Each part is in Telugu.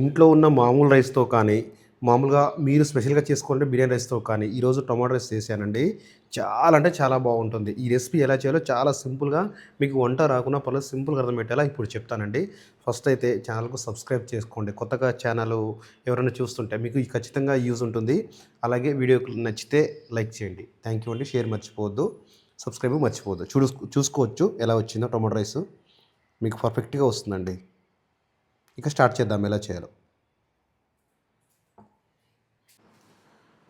ఇంట్లో ఉన్న మామూలు రైస్‌తో కానీ, మామూలుగా మీరు స్పెషల్‌గా చేసుకునే బిర్యానీ రైస్‌తో కానీ, ఈరోజు టొమాటో రైస్ చేశానండి. చాలా అంటే చాలా బాగుంటుంది. ఈ రెసిపీ ఎలా చేయాలో చాలా సింపుల్‌గా మీకు వంట రాకున్నా పర్లేదు సింపుల్‌గా అర్థమయ్యేలా ఇప్పుడు చెప్తానండి. ఫస్ట్ అయితే ఛానల్‌కు సబ్స్క్రైబ్ చేసుకోండి. కొత్తగా ఛానల్ ఎవరైనా చూస్తుంటే మీకు ఖచ్చితంగా యూజ్ ఉంటుంది. అలాగే వీడియోకి నచ్చితే లైక్ చేయండి. థ్యాంక్ యూ అండి. షేర్ మర్చిపోవద్దు. సబ్స్క్రైబ్ మర్చిపోవద్దు. చూసుకోవచ్చు ఎలా వచ్చిందో టొమాటో రైసు. మీకు పర్ఫెక్ట్‌గా వస్తుందండి. ఇక స్టార్ట్ చేద్దాం ఎలా చేయాలో.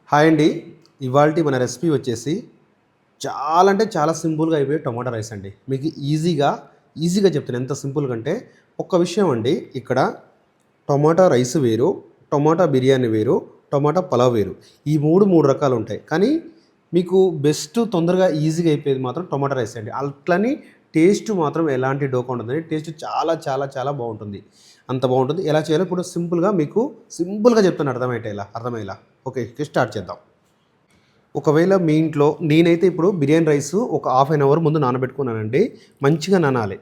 హాయ్ అండి. ఇవాల్టి మన రెసిపీ వచ్చేసి చాలా అంటే చాలా సింపుల్‌గా అయిపోయే టొమాటో రైస్ అండి. మీకు ఈజీగా చెప్తాను ఎంత సింపుల్‌గా అంటే ఒక్క విషయం అండి. ఇక్కడ టొమాటో రైస్ వేరు, టొమాటో బిర్యానీ వేరు, టొమాటో పలావ్ వేరు. ఈ 3 రకాలు ఉంటాయి. కానీ మీకు బెస్ట్ తొందరగా ఈజీగా అయిపోయేది మాత్రం టొమాటో రైస్ అండి. అట్లని టేస్ట్ మాత్రం ఎలాంటి డోకా ఉండదండి. టేస్ట్ చాలా చాలా చాలా బాగుంటుంది. అంత బాగుంటుంది. ఎలా చేయాలో ఇప్పుడు సింపుల్‌గా చెప్తాను అర్థమయ్యేలా. ఓకే. స్టార్ట్ చేద్దాం. ఒకవేళ మీ ఇంట్లో నేనైతే ఇప్పుడు బిర్యానీ రైస్ ఒక హాఫ్ అన్ అవర్ ముందు నానబెట్టుకున్నానండి. మంచిగా నానాలి.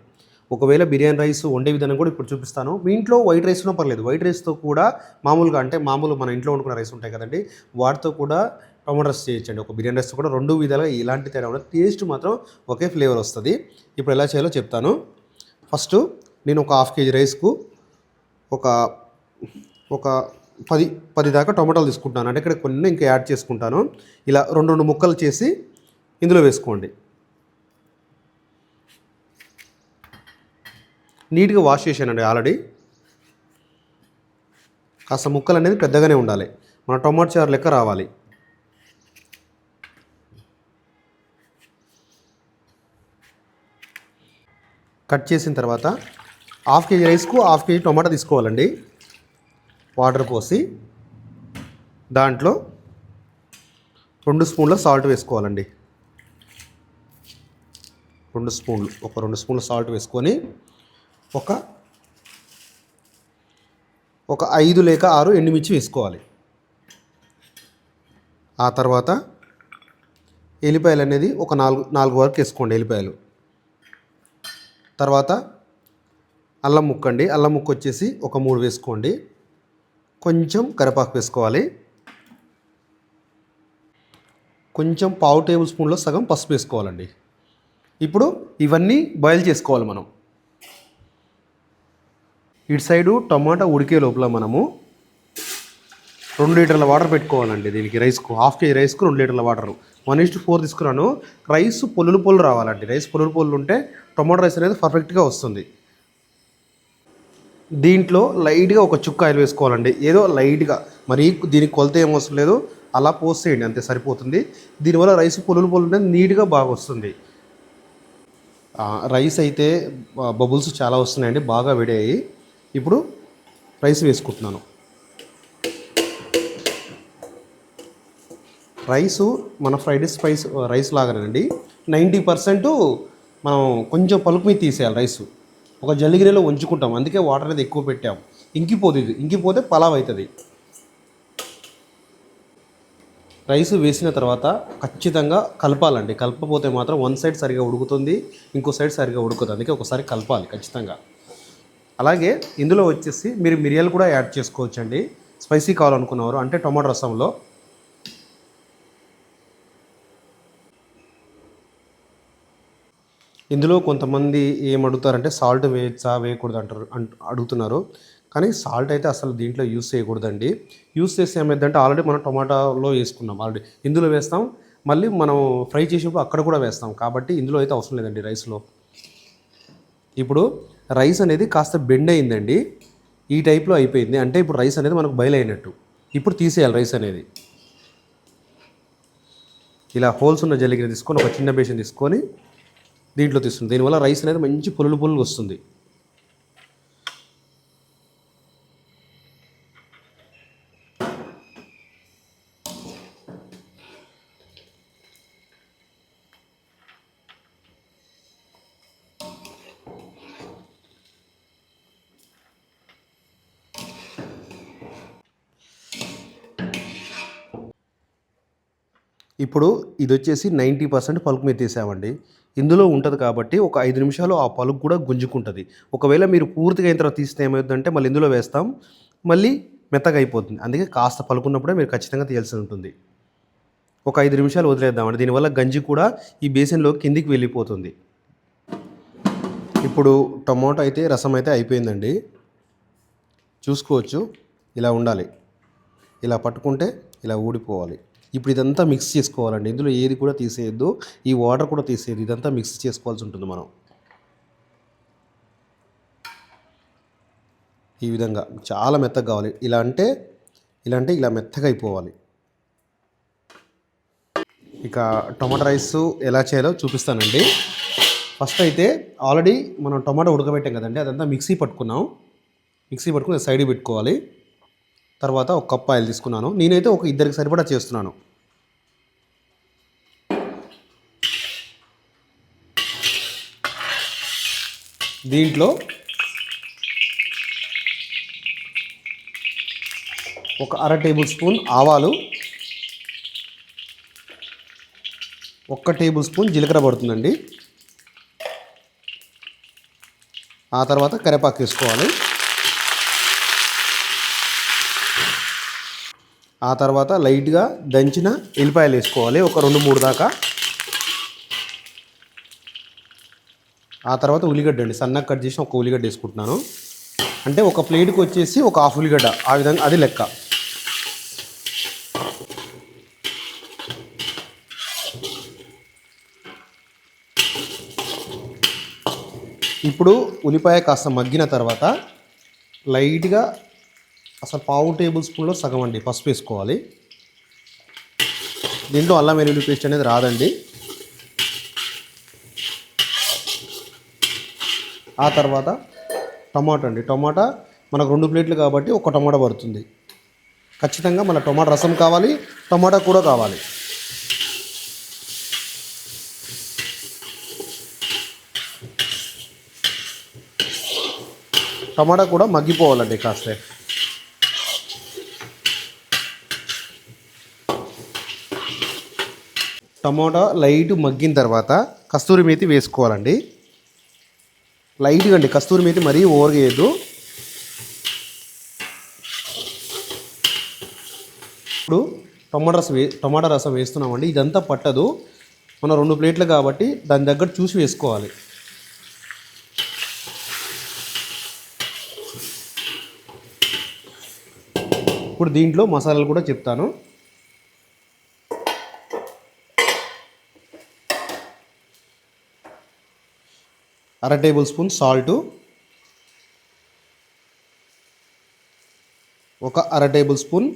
ఒకవేళ బిర్యానీ రైస్ వండే విధానం కూడా ఇప్పుడు చూపిస్తాను. మీ ఇంట్లో వైట్ రైస్ ఉన్నా పర్లేదు. వైట్ రైస్‌తో కూడా మామూలుగా అంటే మామూలు మన ఇంట్లో వండుకున్న రైస్ ఉంటాయి కదండీ! వాటితో కూడా టొమాటో రైస్ చేయొచ్చండి. ఒక బిర్యానీ రైస్‌తో కూడా 2 విధాలుగా ఎలాంటి తేడా ఉండదు. టేస్ట్ మాత్రం ఒకే ఫ్లేవర్ వస్తది. ఇప్పుడు ఎలా చేయాలో చెప్తాను. ఫస్టు నేను ఒక హాఫ్ కేజీ రైస్‌కు ఒక ఒక 10 దాకా టొమాటోలు తీసుకుంటాను. అంటే ఇక్కడ కొన్ని ఇంకా యాడ్ చేసుకుంటాను. ఇలా 2 ముక్కలు చేసి ఇందులో వేసుకోండి. నీట్‌గా వాష్ చేశానండి ఆల్రెడీ. కాస్త ముక్కలు అనేది పెద్దగానే ఉండాలి. మన టొమాటో చారు లెక్క రావాలి. కట్ చేసిన తర్వాత హాఫ్ కేజీ రైస్‌కు హాఫ్ కేజీ టొమాటో తీసుకోవాలండి. వాటర్ పోసి దాంట్లో 2 స్పూన్ల సాల్ట్ వేసుకోవాలండి. 2 స్పూన్లు ఒక 2 స్పూన్ల సాల్ట్ వేసుకొని ఒక 5 లేక 6 ఎండుమిర్చి వేసుకోవాలి. ఆ తర్వాత ఎల్లిపాయలు అనేది ఒక 4 వరకు వేసుకోండి ఎల్లిపాయలు. తర్వాత అల్లం ముక్క అండి. అల్లం ముక్క వచ్చేసి ఒక 3 వేసుకోండి. కొంచెం కరివేపాకు వేసుకోవాలి. కొంచెం పావు టేబుల్ స్పూన్లో సగం పసుపు వేసుకోవాలండి. ఇప్పుడు ఇవన్నీ బాయిల్ చేసుకోవాలి మనం. ఇటు సైడు టమాటా ఉడికే లోపల మనము 2 లీటర్ల వాటర్ పెట్టుకోవాలండి. దీనికి రైస్కు హాఫ్ కేజీ రైస్కు 2 లీటర్ల వాటరు 1:4 తీసుకున్నాను. రైస్ పొల్లులు రావాలండి. రైస్ పొల్లులు ఉంటే టొమాటో రైస్ అనేది పర్ఫెక్ట్గా వస్తుంది. దీంట్లో లైట్గా ఒక చుక్క ఆయిల్ వేసుకోవాలండి. ఏదో లైట్గా, మరీ దీనికి కొలత ఏం అవసరం లేదు. అలా పోసేయండి అంతే సరిపోతుంది. దీనివల్ల రైస్ పొల్లులు అనేది నీట్గా బాగా వస్తుంది. రైస్ అయితే బబుల్స్ చాలా వస్తున్నాయండి. బాగా వేడయ్యాయి. ఇప్పుడు రైస్ వేసుకుంటున్నాను. రైసు మన ఫ్రైడ్ రైస్ లాగానండి. 90% మనం కొంచెం పలుకు మీద తీసేయాలి రైసు. ఒక జల్లిగిరిలో ఉంచుకుంటాం. అందుకే వాటర్ అనేది ఎక్కువ పెట్టాం. ఇంకిపోతే పలావ్ అవుతుంది. రైస్ వేసిన తర్వాత ఖచ్చితంగా కలపాలండి. కలపకపోతే మాత్రం వన్ సైడ్ సరిగా ఉడుకుతుంది, ఇంకో సైడ్ సరిగా ఉడకదు. అందుకే ఒకసారి కలపాలి ఖచ్చితంగా. అలాగే ఇందులో వచ్చేసి మీరు మిరియాలు కూడా యాడ్ చేసుకోవచ్చండి. స్పైసీ కావాలనుకున్నవారు, అంటే టొమాటో రసంలో. ఇందులో కొంతమంది ఏమడుగుతారంటే సాల్ట్ వేయచ్చా వేయకూడదు అడుగుతున్నారు. కానీ సాల్ట్ అయితే అసలు దీంట్లో యూస్ చేయకూడదండి. యూస్ చేస్తే ఏమైందంటే ఆల్రెడీ మనం టొమాటోలో వేసుకున్నాం ఆల్రెడీ. ఇందులో వేస్తాం, మళ్ళీ మనం ఫ్రై చేసేప్పుడు అక్కడ కూడా వేస్తాం. కాబట్టి ఇందులో అయితే అవసరం లేదండి రైస్లో. ఇప్పుడు రైస్ అనేది కాస్త బెండ్ అయిందండి. ఈ టైప్లో అయిపోయింది. అంటే ఇప్పుడు రైస్ అనేది మనకు బయలు అయినట్టు. ఇప్పుడు తీసేయాలి రైస్ అనేది. ఇలా హోల్స్ ఉన్న జల్లిగిరి తీసుకొని ఒక చిన్న బేషన్ తీసుకొని దీంట్లో తీస్తుంది. దీనివల్ల రైస్ అనేది మంచి పులులు వస్తుంది. ఇప్పుడు ఇది వచ్చేసి 90% పలుకు మీద తీసామండి. ఇందులో ఉంటుంది కాబట్టి ఒక 5 నిమిషాలు ఆ పలుకు కూడా గుంజుకుంటుంది. ఒకవేళ మీరు పూర్తిగా అయిన తర్వాత తీస్తే ఏమవుతుందంటే మళ్ళీ ఇందులో వేస్తాం, మళ్ళీ మెత్తగా అయిపోతుంది. అందుకే కాస్త పలుకున్నప్పుడే మీరు ఖచ్చితంగా తీయాల్సి ఉంటుంది. ఒక 5 నిమిషాలు వదిలేద్దామండి. దీనివల్ల గంజి కూడా ఈ బేసిన్‌లో కిందికి వెళ్ళిపోతుంది. ఇప్పుడు టమోటా అయితే రసం అయితే అయిపోయిందండి. చూసుకోవచ్చు, ఇలా ఉండాలి. ఇలా పట్టుకుంటే ఇలా ఊడిపోవాలి. ఇప్పుడు ఇదంతా మిక్స్ చేసుకోవాలండి. ఇందులో ఏది కూడా తీసేయొద్దు. ఈ వాటర్ కూడా తీసేయద్దు. ఇదంతా మిక్స్ చేసుకోవాల్సి ఉంటుంది మనం. ఈ విధంగా చాలా మెత్తగా కావాలి. ఇలా అంటే ఇలా మెత్తగా అయిపోవాలి. ఇక టొమాటో రైస్ ఎలా చేయాలో చూపిస్తానండి. ఫస్ట్ అయితే ఆల్రెడీ మనం టొమాటో ఉడకబెట్టాం కదండి, అదంతా మిక్సీ పట్టుకుని సైడ్కి పెట్టుకోవాలి. తర్వాత ఒక కప్ ఆయిల్ తీసుకున్నాను. నేనైతే ఒక ఇద్దరికి సరిపడా చేస్తున్నాను. దీంట్లో ఒక 1/2 టేబుల్ స్పూన్ ఆవాలు, 1 టేబుల్ స్పూన్ జీలకర్ర పడుతుందండి. ఆ తర్వాత కరివేపాకు వేసుకోవాలి. ఆ తర్వాత లైట్గా దంచిన ఎల్లిపాయలు వేసుకోవాలి, ఒక 2-3 దాకా. ఆ తర్వాత ఉల్లిగడ్డ అండి, సన్నగా కట్ చేసి ఒక ఉల్లిగడ్డ వేసుకుంటున్నాను. అంటే ఒక ప్లేట్కి వచ్చేసి ఒక హాఫ్ ఉల్లిగడ్డ, ఆ విధంగా అది లెక్క. ఇప్పుడు ఉల్లిపాయ కాస్త మగ్గిన తర్వాత లైట్గా అసలు 1/2 టేబుల్ స్పూన్లో సగం అండి పసుపు వేసుకోవాలి. దీంట్లో అల్లం వెల్లుల్లి పేస్ట్ అనేది రాదండి. ఆ తర్వాత టమాటా అండి, టమాటా మనకు 2 ప్లేట్లు కాబట్టి ఒక టమాటా పడుతుంది. ఖచ్చితంగా మన టమాటా రసం కావాలి, టమాటా కూడా కావాలి. టమాటా కూడా మగ్గిపోవాలండి కాస్త. టమాటా లైట్ మగ్గిన తర్వాత కస్తూరి మేతి వేసుకోవాలండి. లైట్గా అండి, కస్తూరి మేతి మరీ ఓవర్గా వేయద్దు. ఇప్పుడు టమాటా రసం వేస్తున్నామండి. ఇదంతా పట్టదు, మన 2 ప్లేట్లు కాబట్టి దాని దగ్గర చూసి వేసుకోవాలి. ఇప్పుడు దీంట్లో మసాలాలు కూడా చెప్తాను. అర టేబుల్ స్పూన్ సాల్టు, ఒక 1/2 టేబుల్ స్పూన్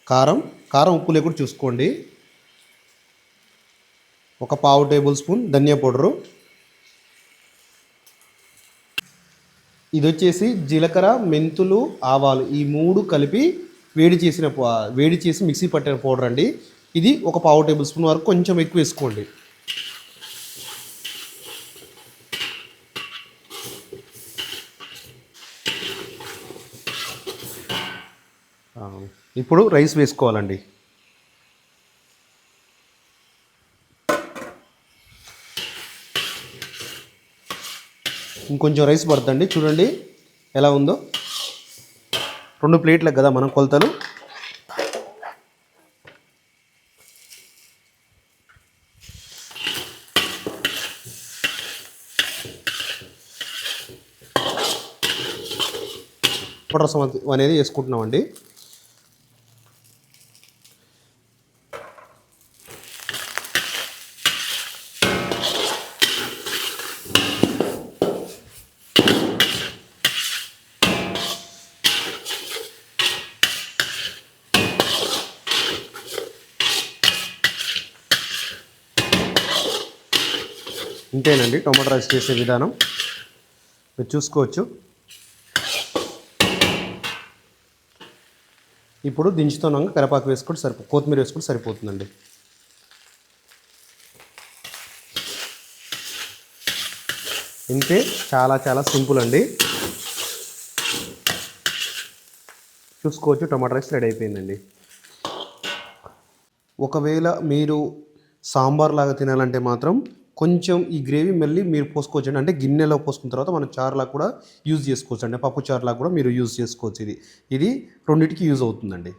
కారం ఉప్పు లేకుండా చూసుకోండి. ఒక 1/2 టేబుల్ స్పూన్ ధనియా పౌడరు. ఇది వచ్చేసి జీలకర్ర, మెంతులు, ఆవాలు ఈ 3 కలిపి వేడి చేసి మిక్సీ పట్టిన పౌడర్ అండి. ఇది ఒక 1/2 టేబుల్ స్పూన్ వరకు, కొంచెం ఎక్కువ వేసుకోండి. ఇప్పుడు రైస్ వేసుకోవాలండి. ఇంకొంచెం రైస్ పడుతుంది, చూడండి ఎలా ఉందో. 2 ప్లేట్లకు కదా మనం కొలతలు. రసం అనేది వేసుకుంటున్నామండి. ఇంతేనండి టొమాటో రైస్ చేసే విధానం, మీరు చూసుకోవచ్చు. ఇప్పుడు దించుతున్నాక కరివేపాకు వేసుకుంటే కొత్తిమీర వేసుకుంటే సరిపోతుందండి. ఇంతే, చాలా సింపుల్ అండి. చూసుకోవచ్చు, టొమాటో రైస్ రెడీ అయిపోయిందండి. ఒకవేళ మీరు సాంబార్ లాగా తినాలంటే మాత్రం కొంచెం ఈ గ్రేవీ మళ్ళీ మీరు పోసుకోవచ్చండి. అంటే గిన్నెలో పోసుకున్న తర్వాత మనం చారులా కూడా యూజ్ చేసుకోవచ్చండి. పప్పు చారులా కూడా మీరు యూజ్ చేసుకోవచ్చు ఇది. ఇది రెండిటికి యూజ్ అవుతుందండి.